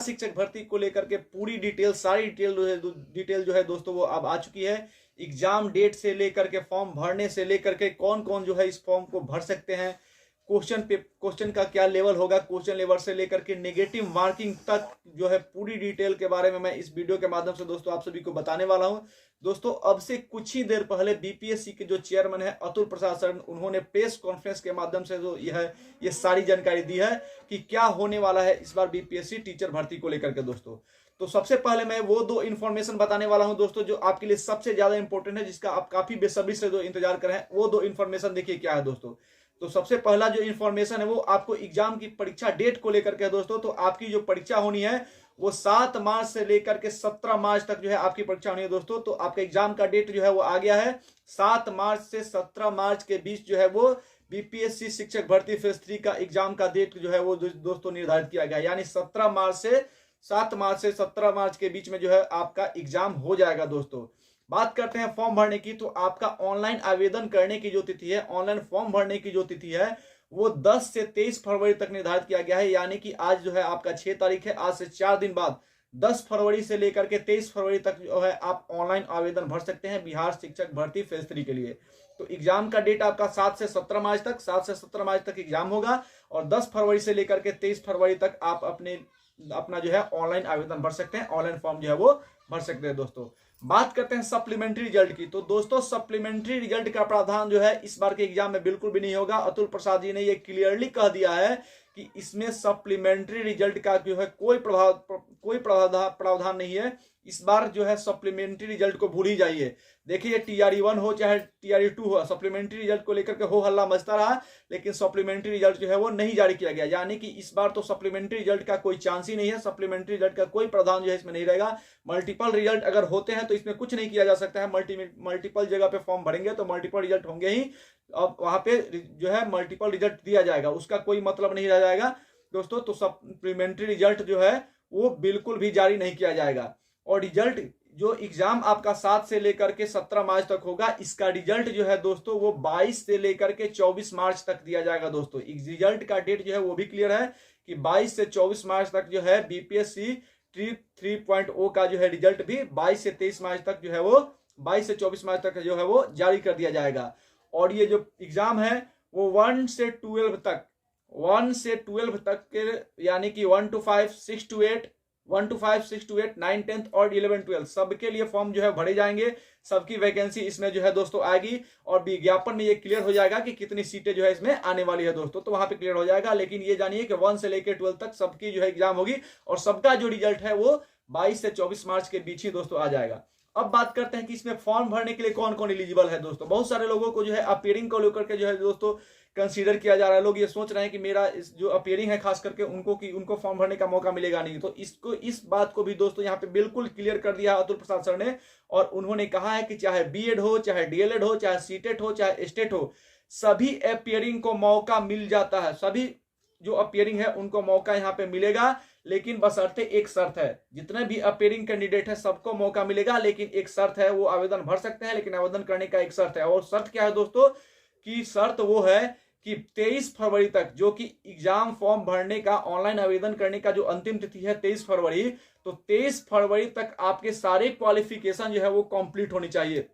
शिक्षक भर्ती को लेकर के पूरी डिटेल, सारी डिटेल जो है दोस्तों वो अब आ चुकी है। एग्जाम डेट से लेकर के फॉर्म भरने से लेकर के कौन कौन जो है इस फॉर्म को भर सकते हैं, क्वेश्चन का क्या लेवल होगा, क्वेश्चन लेवल से लेकर के नेगेटिव मार्किंग तक जो है पूरी डिटेल के बारे में मैं इस वीडियो के माध्यम से दोस्तों आप सभी को बताने वाला हूं। दोस्तों अब से कुछ ही देर पहले बीपीएससी के जो चेयरमैन है अतुल प्रसाद सर, उन्होंने प्रेस कॉन्फ्रेंस के माध्यम से जो ये सारी जानकारी दी है कि क्या होने वाला है इस बार बीपीएससी टीचर भर्ती को लेकर के दोस्तों। तो सबसे पहले मैं वो दो इन्फॉर्मेशन बताने वाला हूं दोस्तों जो आपके लिए सबसे ज्यादा इंपॉर्टेंट है, जिसका आप काफी बेसब्री से जो इंतजार कर रहे हैं। वो दो इन्फॉर्मेशन देखिए क्या है दोस्तों। तो सबसे पहला जो इन्फॉर्मेशन है वो आपको एग्जाम की परीक्षा डेट को लेकर के है दोस्तों। तो आपकी जो परीक्षा होनी है वो 7 मार्च से लेकर के 17 मार्च तक जो है आपकी परीक्षा होनी है दोस्तों। तो आपका एग्जाम का डेट जो है वो आ गया है। 7 मार्च से 17 मार्च के बीच जो है वो बीपीएससी शिक्षक भर्ती फेज 3 का एग्जाम का डेट जो है वो दोस्तों निर्धारित किया गया, यानी 7 मार्च से 17 मार्च के बीच में जो है आपका एग्जाम हो जाएगा दोस्तों। बात करते हैं फॉर्म भरने की, तो आपका ऑनलाइन आवेदन करने की जो तिथि है, ऑनलाइन फॉर्म भरने की जो तिथि है वो 10 से 23 फरवरी तक निर्धारित किया गया है। यानी कि आज जो है आपका 6 तारीख है, आज से 4 दिन बाद 10 फरवरी से लेकर के 23 फरवरी तक जो है आप ऑनलाइन आवेदन भर सकते हैं बिहार शिक्षक भर्ती फेज 3 के लिए। तो एग्जाम का डेट आपका 7 से 17 मार्च तक एग्जाम होगा और 10 फरवरी से लेकर के 23 फरवरी तक आप अपना जो है ऑनलाइन आवेदन भर सकते हैं, ऑनलाइन फॉर्म जो है वो भर सकते हैं दोस्तों। बात करते हैं सप्लीमेंट्री रिजल्ट की, तो दोस्तों सप्लीमेंट्री रिजल्ट का प्रावधान जो है इस बार के एग्जाम में बिल्कुल भी नहीं होगा। अतुल प्रसाद जी ने ये क्लियरली कह दिया है कि इसमें सप्लीमेंट्री रिजल्ट का जो है कोई प्रावधान नहीं है। इस बार जो है सप्लीमेंट्री रिजल्ट को भूल ही जाइए। देखिए TRE1 हो चाहे TRE2 हो, सप्लीमेंट्री रिजल्ट को लेकर के हो हल्ला मचता रहा, लेकिन सप्लीमेंट्री रिजल्ट जो है वो नहीं जारी किया गया। यानी कि इस बार तो सप्लीमेंट्री रिजल्ट का कोई चांस ही नहीं है, सप्लीमेंट्री रिजल्ट का कोई प्रावधान जो है इसमें नहीं रहेगा। मल्टीपल रिजल्ट अगर होते हैं तो इसमें कुछ नहीं किया जा सकता है। मल्टीपल जगह पे फॉर्म भरेंगे तो मल्टीपल रिजल्ट होंगे ही, अब वहां पे जो है मल्टीपल रिजल्ट दिया जाएगा, उसका कोई मतलब नहीं रह जाएगा दोस्तों। तो सप्लीमेंट्री रिजल्ट जो है वो बिल्कुल भी जारी नहीं किया जाएगा। और रिजल्ट जो एग्जाम आपका 7 से लेकर के 17 मार्च तक होगा, इसका रिजल्ट जो है दोस्तों वो 22 से लेकर के 24 मार्च तक दिया जाएगा दोस्तों। रिजल्ट का डेट जो है वो भी क्लियर है कि 22 से 24 मार्च तक जो है बीपीएससी 3.0 का जो है रिजल्ट भी 22 से 23 मार्च तक जो है वो 22 से 24 मार्च तक जो है वो जारी कर दिया जाएगा। और ये जो एग्जाम है वो 1 से 12 तक के, यानी कि 1 to 5, 6 to 8, 9, 10th और 11, 12 सबके लिए फॉर्म जो है भरे जाएंगे। सबकी वैकेंसी इसमें जो है दोस्तों आएगी और विज्ञापन में ये क्लियर हो जाएगा कि कितनी सीटें जो है इसमें आने वाली है दोस्तों, तो वहां पे क्लियर हो जाएगा। लेकिन ये जानिए कि 1 से लेकर 12 तक सबकी जो है एग्जाम होगी और सबका जो रिजल्ट है वो 22 से 24 मार्च के बीच ही दोस्तों आ जाएगा। अब बात करते हैं कि इसमें फॉर्म भरने के लिए कौन कौन एलिजिबल है दोस्तों। बहुत सारे लोगों को जो है अपीयरिंग को लेकर के जो है दोस्तों कंसीडर किया जा रहा है। लोग ये सोच रहे हैं कि मेरा जो अपीयरिंग है खास करके उनको फॉर्म भरने का मौका मिलेगा नहीं। तो इस बात को भी दोस्तों यहाँ पे बिल्कुल क्लियर कर दिया अतुल प्रसाद सर ने, और उन्होंने कहा है कि चाहे बीएड हो, चाहे डीएलएड हो, चाहे सीटेट हो, चाहे स्टेट हो, सभी अपीयरिंग को मौका मिल जाता है। सभी जो अपीयरिंग है उनको मौका यहाँ पे मिलेगा, लेकिन बशर्ते एक शर्त है। जितने भी अपीयरिंग कैंडिडेट है सबको मौका मिलेगा, लेकिन एक शर्त है, वो आवेदन भर सकते हैं लेकिन आवेदन करने का एक शर्त है। और शर्त क्या है दोस्तों की शर्त वो है कि 23 फरवरी तक, जो कि एग्जाम फॉर्म भरने का, ऑनलाइन आवेदन करने का जो अंतिम तिथि है 23 फरवरी, तो 23 फरवरी तक आपके सारे क्वालिफिकेशन जो है वो कंप्लीट होनी चाहिए।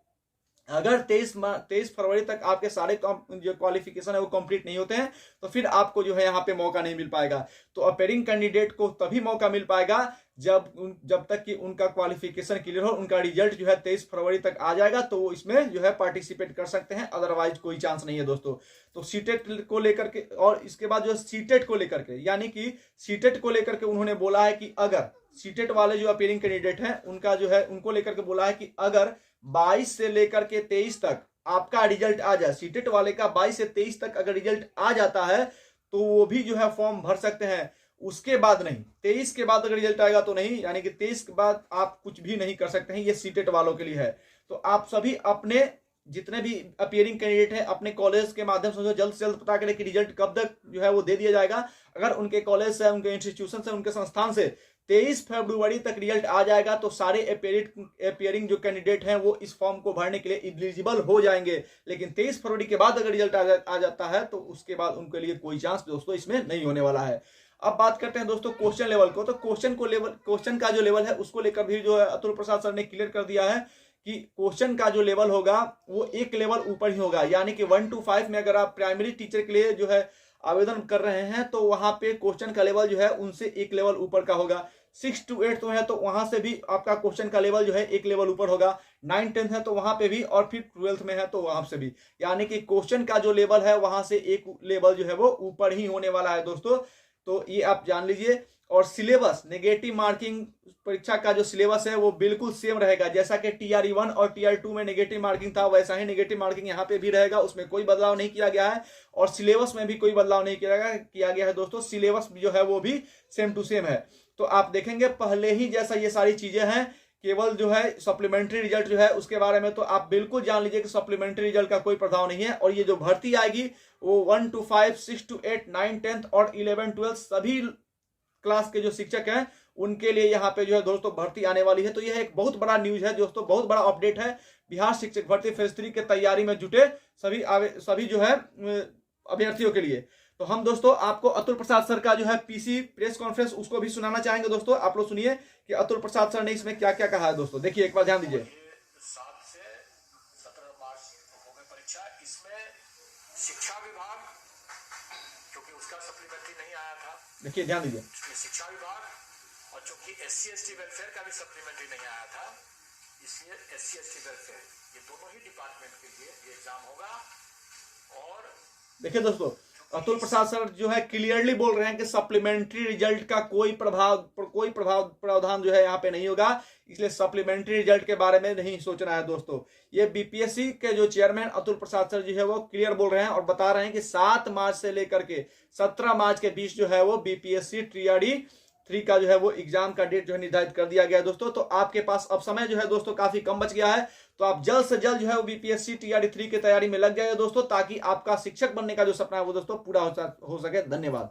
अगर 23 फरवरी तक आपके सारे जो क्वालिफिकेशन है वो कंप्लीट नहीं होते हैं तो फिर आपको जो है यहाँ पे मौका नहीं मिल पाएगा। तो अपीयरिंग कैंडिडेट को तभी मौका मिल पाएगा जब तक कि उनका क्वालिफिकेशन क्लियर हो, उनका रिजल्ट जो है 23 फरवरी तक आ जाएगा तो वो इसमें जो है पार्टिसिपेट कर सकते हैं, अदरवाइज कोई चांस नहीं है दोस्तों। तो सीटेट को लेकर के, और इसके बाद जो सीटेट को लेकर के, यानी कि सीटेट को लेकर के उन्होंने बोला है कि अगर सीटेट वाले जो अपीयरिंग कैंडिडेट हैं उनका जो है, उनको लेकर के बोला है कि अगर 22 से लेकर के 23 तक आपका रिजल्ट आ जाए, सीटेट वाले का 22 से 23 तक अगर रिजल्ट आ जाता है तो वो भी जो है फॉर्म भर सकते हैं। उसके बाद नहीं, 23 के बाद अगर रिजल्ट आएगा तो नहीं, यानी कि 23 के बाद आप कुछ भी नहीं कर सकते हैं। ये सीटेट वालों के लिए है। तो आप सभी अपने जितने भी अपीयरिंग कैंडिडेट है अपने कॉलेज के माध्यम से जल्द पता करें कि रिजल्ट कब तक जो है वो दे दिया जाएगा। अगर उनके कॉलेज से, उनके इंस्टीट्यूशन से, उनके संस्थान से 23 फरवरी तक रिजल्ट आ जाएगा तो सारे अपीयरिंग जो कैंडिडेट हैं वो इस फॉर्म को भरने के लिए एलिजिबल हो जाएंगे। लेकिन 23 फरवरी के बाद अगर रिजल्ट आ जाता है तो उसके बाद उनके लिए कोई चांस दोस्तों इसमें नहीं होने वाला है। अब बात करते हैं दोस्तों क्वेश्चन लेवल को। तो क्वेश्चन का जो लेवल है उसको लेकर भी जो है अतुल प्रसाद सर ने क्लियर कर दिया है कि क्वेश्चन का जो लेवल होगा वो एक लेवल ऊपर ही होगा, यानी कि 1 to 5 में अगर आप प्राइमरी टीचर के लिए जो है आवेदन कर रहे हैं तो वहां पे क्वेश्चन का लेवल जो है उनसे एक लेवल ऊपर का होगा। 6 to 8 तो है तो वहां से भी आपका क्वेश्चन का लेवल जो है एक लेवल ऊपर होगा। 9 10 है तो वहां पे भी, और फिर 12th में है तो वहां से भी, यानी कि क्वेश्चन का जो लेवल है वहां से एक लेवल जो है वो ऊपर ही होने वाला है दोस्तों। तो ये आप जान लीजिए। और सिलेबस, नेगेटिव मार्किंग परीक्षा का जो सिलेबस है वो बिल्कुल सेम रहेगा। जैसा कि TRE 1 और TRE 2 में नेगेटिव मार्किंग था वैसा ही नेगेटिव मार्किंग यहाँ पे भी रहेगा, उसमें कोई बदलाव नहीं किया गया है। और सिलेबस में भी कोई बदलाव नहीं किया गया है दोस्तों। सिलेबस जो है वो भी सेम टू सेम है। तो आप देखेंगे पहले ही जैसा ये सारी चीजें हैं, केवल जो है सप्लीमेंट्री रिजल्ट जो है उसके बारे में तो आप बिल्कुल जान लीजिए कि सप्लीमेंट्री रिजल्ट का कोई प्रभाव नहीं है। और ये जो भर्ती आएगी वो 1 to 5, 6 to 8, 9 10 और 11 12 सभी क्लास के जो शिक्षक हैं उनके लिए यहाँ पे जो है दोस्तों भर्ती आने वाली है। तो यह एक बहुत बड़ा न्यूज है दोस्तों, बहुत बड़ा अपडेट है बिहार शिक्षक भर्ती फेज 3 के तैयारी में जुटे सभी जो है अभ्यर्थियों के लिए। तो हम दोस्तों आपको अतुल प्रसाद सर का जो है पीसी प्रेस कॉन्फ्रेंस उसको भी सुनाना चाहेंगे दोस्तों। आप लोग सुनिए कि अतुल प्रसाद सर ने इसमें क्या क्या कहा है दोस्तों। देखिए एक बार ध्यान दीजिए। 7 से 17 मार्च होगी परीक्षा। इसमें शिक्षा विभाग, क्योंकि उसका सप्लीमेंट्री नहीं आया था, देखिए ध्यान दीजिए, शिक्षा विभाग, और चूंकि SC/ST वेलफेयर का भी सप्लीमेंट्री नहीं आया था, इसलिए SC/ST वेलफेयर ये दोनों ही डिपार्टमेंट के लिए ये एग्जाम होगा। और देखिए दोस्तों अतुल प्रसाद सर जो है क्लियरली बोल रहे हैं कि सप्लीमेंट्री रिजल्ट का कोई प्रावधान जो है यहाँ पे नहीं होगा, इसलिए सप्लीमेंट्री रिजल्ट के बारे में नहीं सोचना है दोस्तों। ये BPSC के जो चेयरमैन अतुल प्रसाद सर जो है वो क्लियर बोल रहे हैं और बता रहे हैं कि 7 मार्च से लेकर के 17 मार्च के बीच जो है वो BPSC TRE 3 का जो है वो एग्जाम का डेट जो है निर्धारित कर दिया गया है दोस्तों। तो आपके पास अब समय जो है दोस्तों काफी कम बच गया है, तो आप जल्द से जल्द जो है वो BPSC TRE 3 की तैयारी में लग जाइए दोस्तों, ताकि आपका शिक्षक बनने का जो सपना है वो दोस्तों पूरा हो सके। धन्यवाद।